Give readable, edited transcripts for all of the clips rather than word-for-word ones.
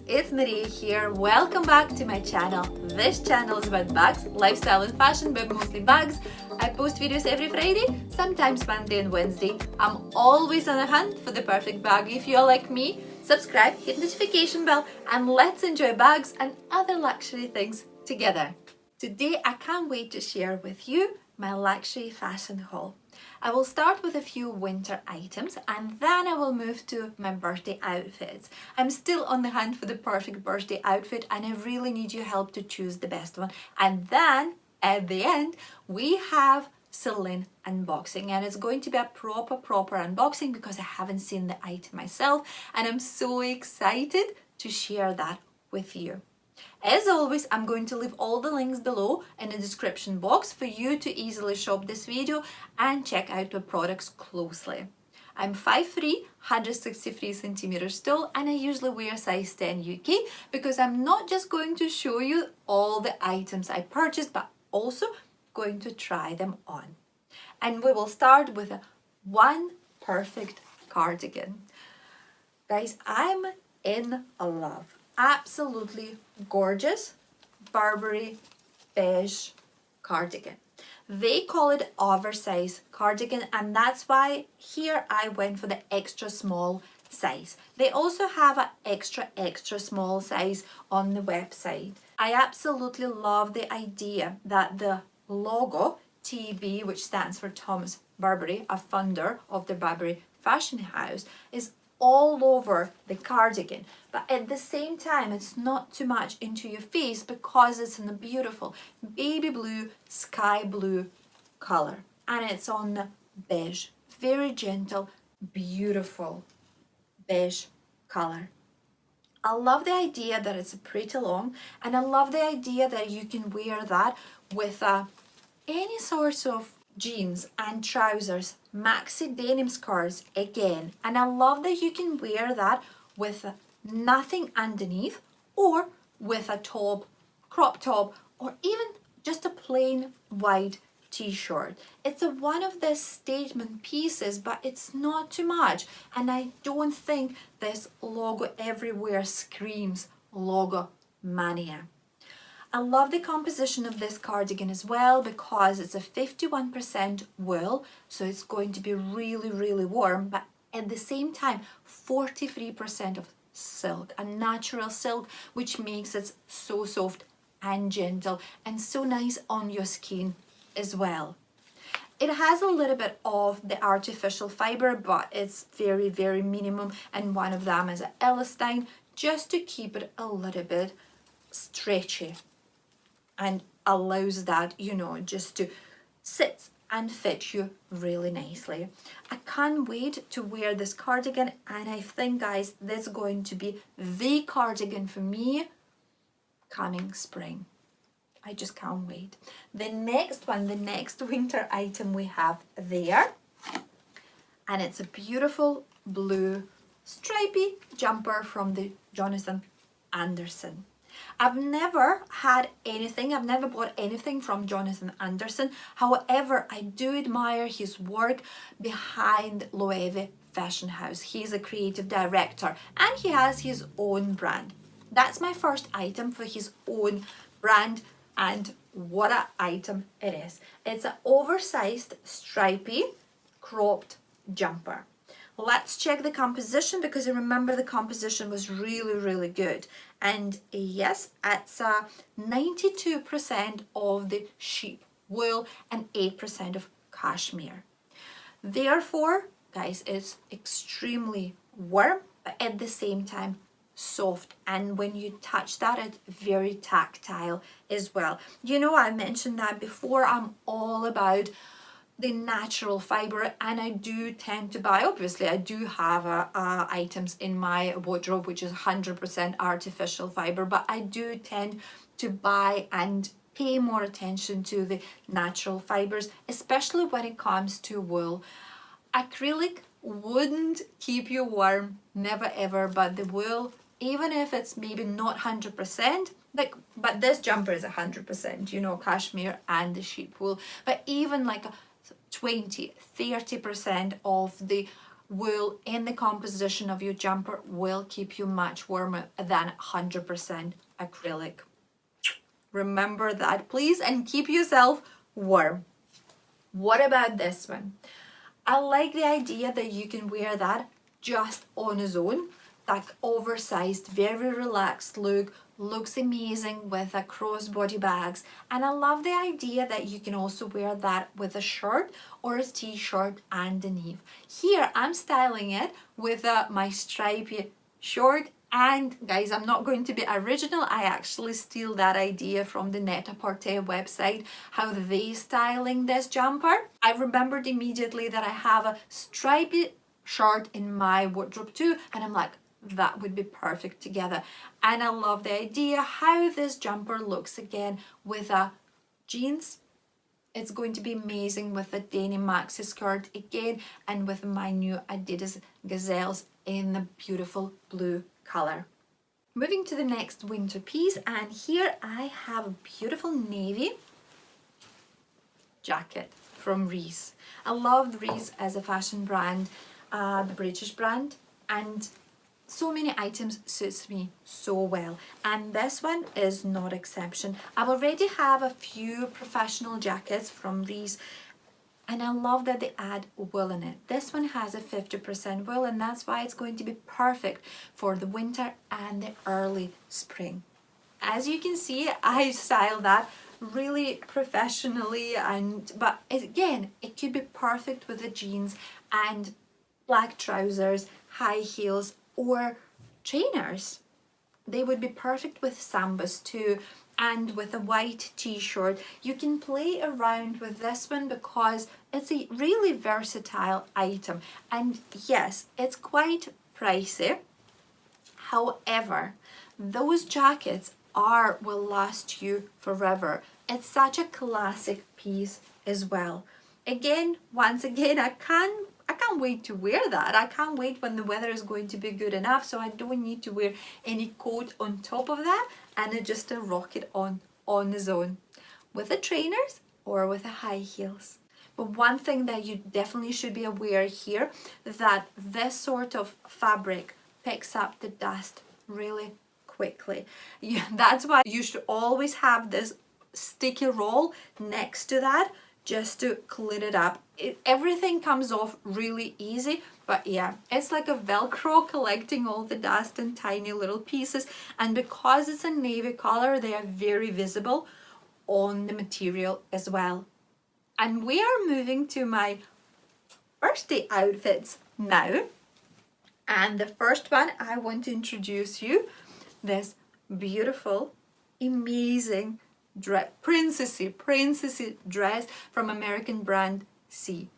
it's Maria here. Welcome back to my channel. This channel is about bags, lifestyle and fashion, but mostly bags. I post videos every Friday, sometimes Monday and Wednesday. I'm always on a hunt for the perfect bag. If you're like me, subscribe, hit the notification bell, and let's enjoy bags and other luxury things together. Today, I can't wait to share with you my luxury fashion haul. I will start with a few winter items and then I will move to my birthday outfits. I'm still on the hunt for the perfect birthday outfit and I really need your help to choose the best one. And then at the end, we have Celine unboxing, and it's going to be a proper unboxing because I haven't seen the item myself and I'm so excited to share that with you. As always, I'm going to leave all the links below in the description box for you to easily shop this video and check out the products closely. I'm 5'3", 163 centimeters tall, and I usually wear size 10 UK because I'm not just going to show you all the items I purchased, but also going to try them on. And we will start with one perfect cardigan. Guys, I'm in love. Absolutely gorgeous Burberry beige cardigan. They call it oversized cardigan, and that's why here I went for the extra small size. They also have an extra small size on the website. I absolutely love the idea that the logo TB, which stands for Thomas Burberry, a founder of the Burberry fashion house, is all over the cardigan, but at the same time it's not too much into your face because it's in a beautiful baby blue, sky blue color, and it's on the beige, very gentle, beautiful beige color. I love the idea that it's pretty long, and I love the idea that you can wear that with any sort of jeans and trousers, maxi denim skirts again, and I love that you can wear that with nothing underneath or with a top, crop top, or even just a plain white t-shirt. It's one of the statement pieces, but it's not too much, and I don't think this logo everywhere screams logo mania. I love the composition of this cardigan as well because it's a 51% wool, so it's going to be really warm, but at the same time 43% of silk, a natural silk, which makes it so soft and gentle and so nice on your skin as well. It has a little bit of the artificial fiber, but it's very minimum, and one of them is an elastane just to keep it a little bit stretchy and allows that, you know, just to sit and fit you really nicely. I can't wait to wear this cardigan, and I think, guys, this is going to be the cardigan for me coming spring. I just can't wait. The next one, the next winter item we have there, and it's a beautiful blue stripy jumper from the Jonathan Anderson. I've never bought anything from Jonathan Anderson. However, I do admire his work behind Loewe Fashion House. He's a creative director and he has his own brand. That's my first item for his own brand, and what an item it is. It's an oversized stripy cropped jumper. Let's check the composition because I remember the composition was really good. And yes, it's 92% of the sheep wool and 8% of cashmere. Therefore, guys, it's extremely warm, but at the same time soft, and when you touch that, it's very tactile as well. You know, I mentioned that before, I'm all about the natural fiber, and I do tend to buy, obviously I do have items in my wardrobe which is 100% artificial fiber, but I do tend to buy and pay more attention to the natural fibers, especially when it comes to wool. Acrylic wouldn't keep you warm, never ever, but the wool, even if it's maybe not 100%, but this jumper is 100%, you know, cashmere and the sheep wool, but even like 20-30% of the wool in the composition of your jumper will keep you much warmer than 100% acrylic. Remember that, please, and keep yourself warm. What about this one? I like the idea that you can wear that just on its own, like oversized, very relaxed look, looks amazing with a crossbody bags. And I love the idea that you can also wear that with a shirt or a t-shirt underneath. Here I'm styling it with my stripy short. And guys, I'm not going to be original. I actually steal that idea from the Net-a-Porter website, how they styling this jumper. I remembered immediately that I have a stripy shirt in my wardrobe too, and I'm like, that would be perfect together. And I love the idea how this jumper looks again with a jeans. It's going to be amazing with a denim maxi skirt again, and with my new Adidas Gazelles in the beautiful blue color. Moving to the next winter piece, and here I have a beautiful navy jacket from Reiss. I love Reiss as a fashion brand, the British brand, and so many items suits me so well, and this one is not exception. I already have a few professional jackets from Reiss, and I love that they add wool in it. This one has a 50% wool, and that's why it's going to be perfect for the winter and the early spring. As you can see, I style that really professionally, but again, it could be perfect with the jeans and black trousers, high heels, or trainers. They would be perfect with sambas too, and with a white t-shirt. You can play around with this one because it's a really versatile item, and yes, it's quite pricey. However, those jackets will last you forever. It's such a classic piece as well. Again, once again, I can't wait to wear that. I can't wait when the weather is going to be good enough, so I don't need to wear any coat on top of that, and it just rock it on its own with the trainers or with the high heels. But one thing that you definitely should be aware here, that this sort of fabric picks up the dust really quickly. That's why you should always have this sticky roll next to that, just to clean it up. Everything comes off really easy, but yeah, it's like a Velcro collecting all the dust in tiny little pieces, and because it's a navy color, they are very visible on the material as well. And we are moving to my birthday outfits now, and the first one I want to introduce you, this beautiful, amazing princessy dress from American brand C.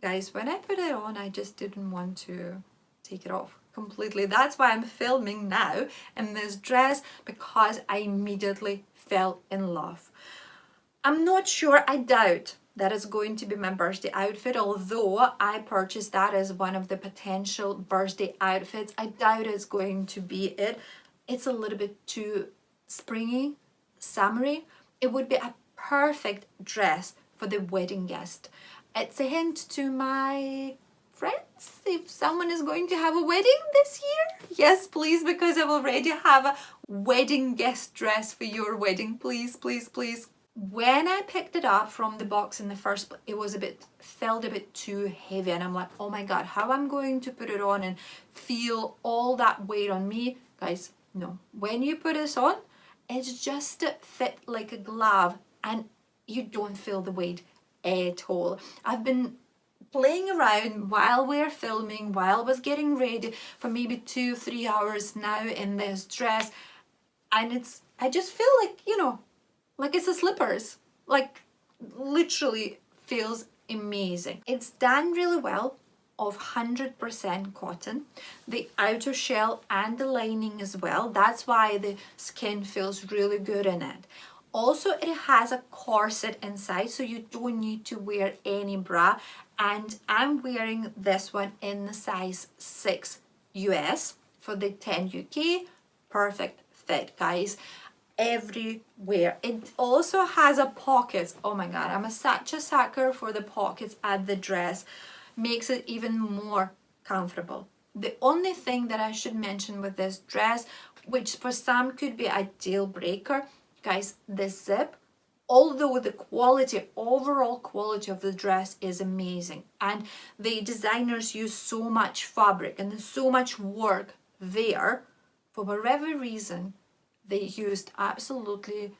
Guys, when I put it on, I just didn't want to take it off completely. That's why I'm filming now in this dress, because I immediately fell in love. I'm not sure, I doubt that is going to be my birthday outfit, although I purchased that as one of the potential birthday outfits. I doubt it's going to be it. It's a little bit too springy, summery. It would be a perfect dress for the wedding guest. It's a hint to my friends, if someone is going to have a wedding this year. Yes, please, because I already have a wedding guest dress for your wedding. Please, please, please. When I picked it up from the box in the first place, it felt a bit too heavy, and I'm like, oh my god, how I'm going to put it on and feel all that weight on me? Guys, no. When you put this on, it's just fit like a glove, and you don't feel the weight at all. I've been playing around while we're filming, while I was getting ready for maybe 2-3 hours now in this dress, and I just feel like, like it's a slippers. Like, literally feels amazing. It's done really well, of 100% cotton, the outer shell and the lining as well. That's why the skin feels really good in it. Also, it has a corset inside, so you don't need to wear any bra, and I'm wearing this one in the size 6 US for the 10 UK. Perfect fit, guys, everywhere. It also has a pocket. Oh my god, I'm such a sucker for the pockets at the dress. Makes it even more comfortable. The only thing that I should mention with this dress, which for some could be a deal breaker, guys, the zip, although the quality, overall quality of the dress is amazing, and the designers use so much fabric and there's so much work there, for whatever reason, they used absolutely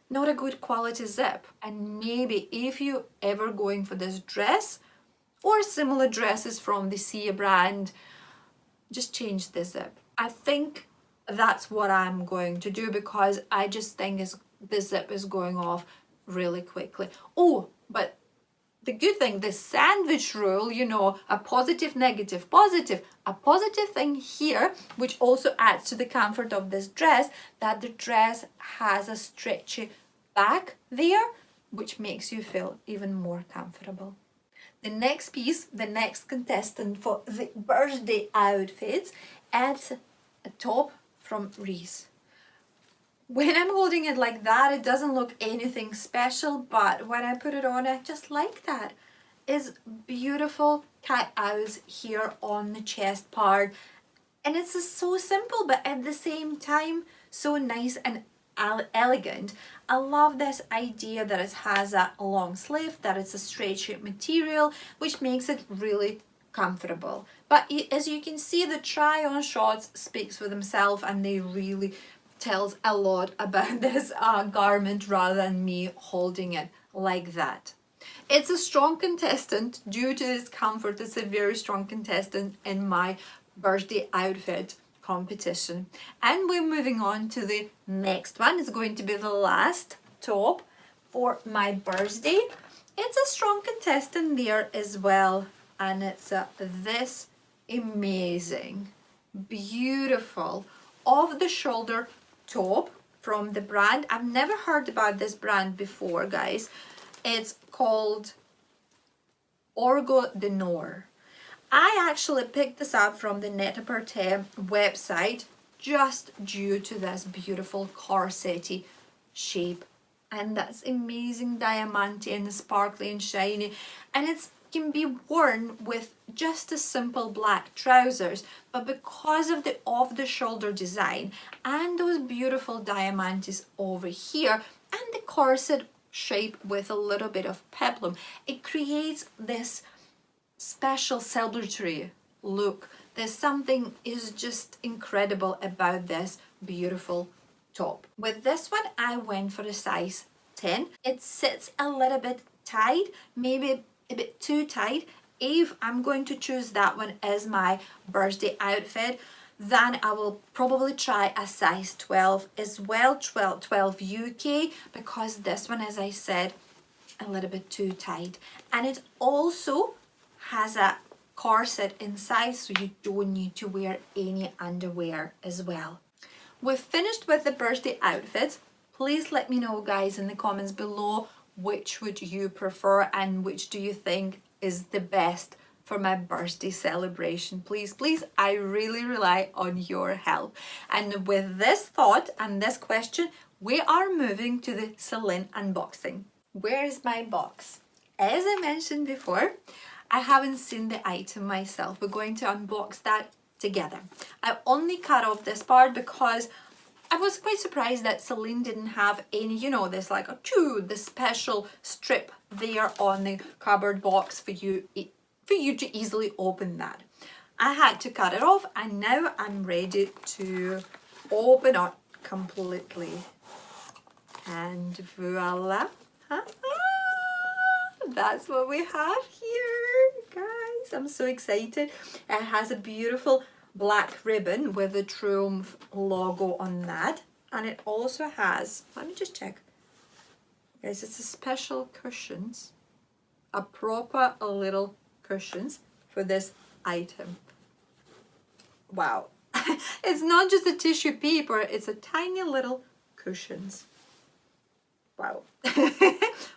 not a good quality zip. And maybe if you ever going for this dress or similar dresses from the Sia brand, just change the zip. I think that's what I'm going to do, because I just think the zip is going off really quickly. Oh, but the good thing, the sandwich rule, you know, a positive, negative, positive. A positive thing here, which also adds to the comfort of this dress, that the dress has a stretchy back there, which makes you feel even more comfortable. The next piece, the next contestant for the birthday outfits, adds a top from Reese. When I'm holding it like that, it doesn't look anything special, but when I put it on, I just like that. It's beautiful cutouts here on the chest part, and it's just so simple, but at the same time, so nice and elegant. I love this idea that it has a long sleeve, that it's a stretchy material, which makes it really comfortable. But as you can see, the try on shots speaks for themselves, and they really tells a lot about this garment rather than me holding it like that. It's a strong contestant due to its comfort. It's a very strong contestant in my birthday outfit competition. And we're moving on to the next one. It's going to be the last top for my birthday. It's a strong contestant there as well, and it's this amazing, beautiful off the shoulder top from the brand. I've never heard about this brand before, guys. It's called Orgo de Nord. I actually picked this up from the Net-a-Porter website just due to this beautiful corsetty shape, and that's amazing diamante and sparkly and shiny, and it can be worn with just a simple black trousers, but because of the off-the-shoulder design and those beautiful diamantes over here and the corset shape with a little bit of peplum, it creates this special celebratory look. There's something is just incredible about this beautiful top. With this one, I went for a size 10. It sits a little bit tight, maybe a bit too tight. If I'm going to choose that one as my birthday outfit, then I will probably try a size 12 as well, 12 UK, because this one, as I said, a little bit too tight. And it also has a corset inside, so you don't need to wear any underwear as well. We've finished with the birthday outfits. Please let me know, guys, in the comments below, which would you prefer and which do you think is the best for my birthday celebration. Please, I really rely on your help. And with this thought and this question, we are moving to the Celine unboxing. Where is my box? As I mentioned before, I haven't seen the item myself. We're going to unbox that together. I only cut off this part because I was quite surprised that Celine didn't have any, you know, this like the special strip there on the cardboard box for you to easily open that. I had to cut it off, and now I'm ready to open it completely. And voila. That's what we have here, guys. I'm so excited. It has a beautiful black ribbon with the Triumph logo on that, and it also has, let me just check, guys, it's a special cushions, a proper little cushions for this item. Wow. It's not just a tissue paper, it's a tiny little cushions. Wow.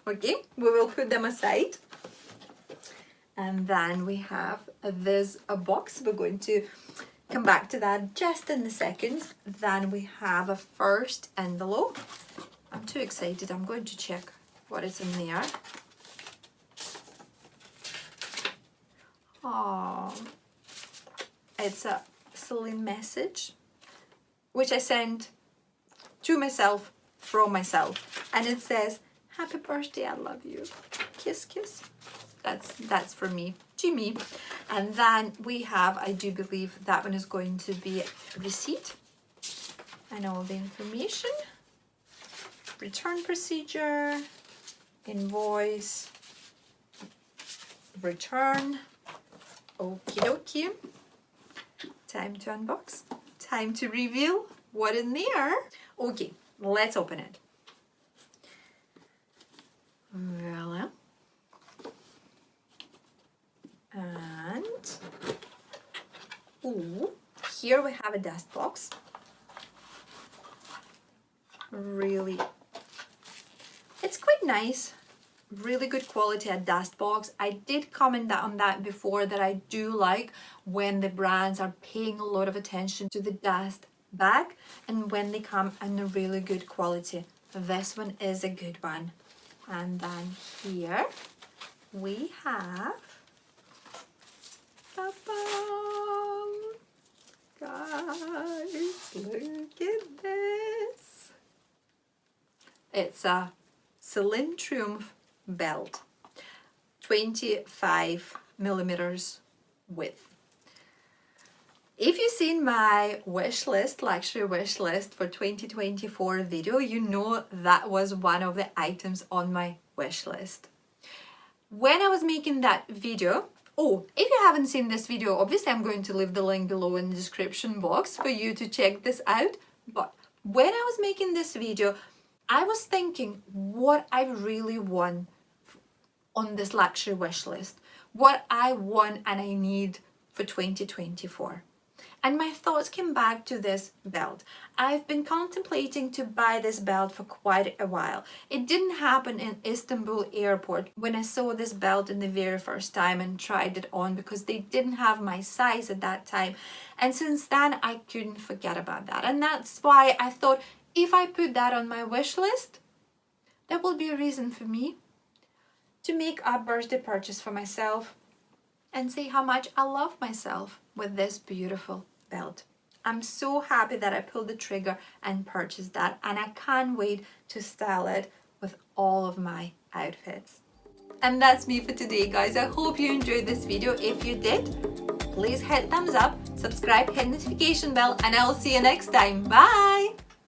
Okay, we will put them aside. And then we have this box. We're going to come back to that just in a second. Then we have a first envelope. I'm too excited. I'm going to check what is in there. Oh, it's a Celine message, which I sent to myself from myself, and it says, "Happy birthday, I love you. Kiss, kiss." That's for me, to me. And then we have, I do believe that one is going to be a receipt and all the information, return procedure, invoice, return. Okie dokie. Time to unbox. Time to reveal what in there. Okay, let's open it. Voila. And ooh, here we have a dust box. Really, it's quite nice. Really good quality a dust box. I did comment on that before, that I do like when the brands are paying a lot of attention to the dust bag and when they come in a really good quality. This one is a good one. And then here we have, guys, look at this. It's a Celine Triumph belt, 25 millimeters width. If you've seen my wish list, luxury wish list for 2024 video, you know that was one of the items on my wish list. When I was making that video, oh, if you haven't seen this video, obviously I'm going to leave the link below in the description box for you to check this out. But when I was making this video, I was thinking what I really want on this luxury wish list, what I want and I need for 2024. And my thoughts came back to this belt. I've been contemplating to buy this belt for quite a while. It didn't happen in Istanbul airport when I saw this belt in the very first time and tried it on, because they didn't have my size at that time. And since then, I couldn't forget about that. And that's why I thought, if I put that on my wish list, that will be a reason for me to make a birthday purchase for myself and say how much I love myself with this beautiful belt. I'm so happy that I pulled the trigger and purchased that, and I can't wait to style it with all of my outfits. And that's me for today, guys. I hope you enjoyed this video. If you did, please hit thumbs up, subscribe, hit notification bell, and I'll see you next time. Bye!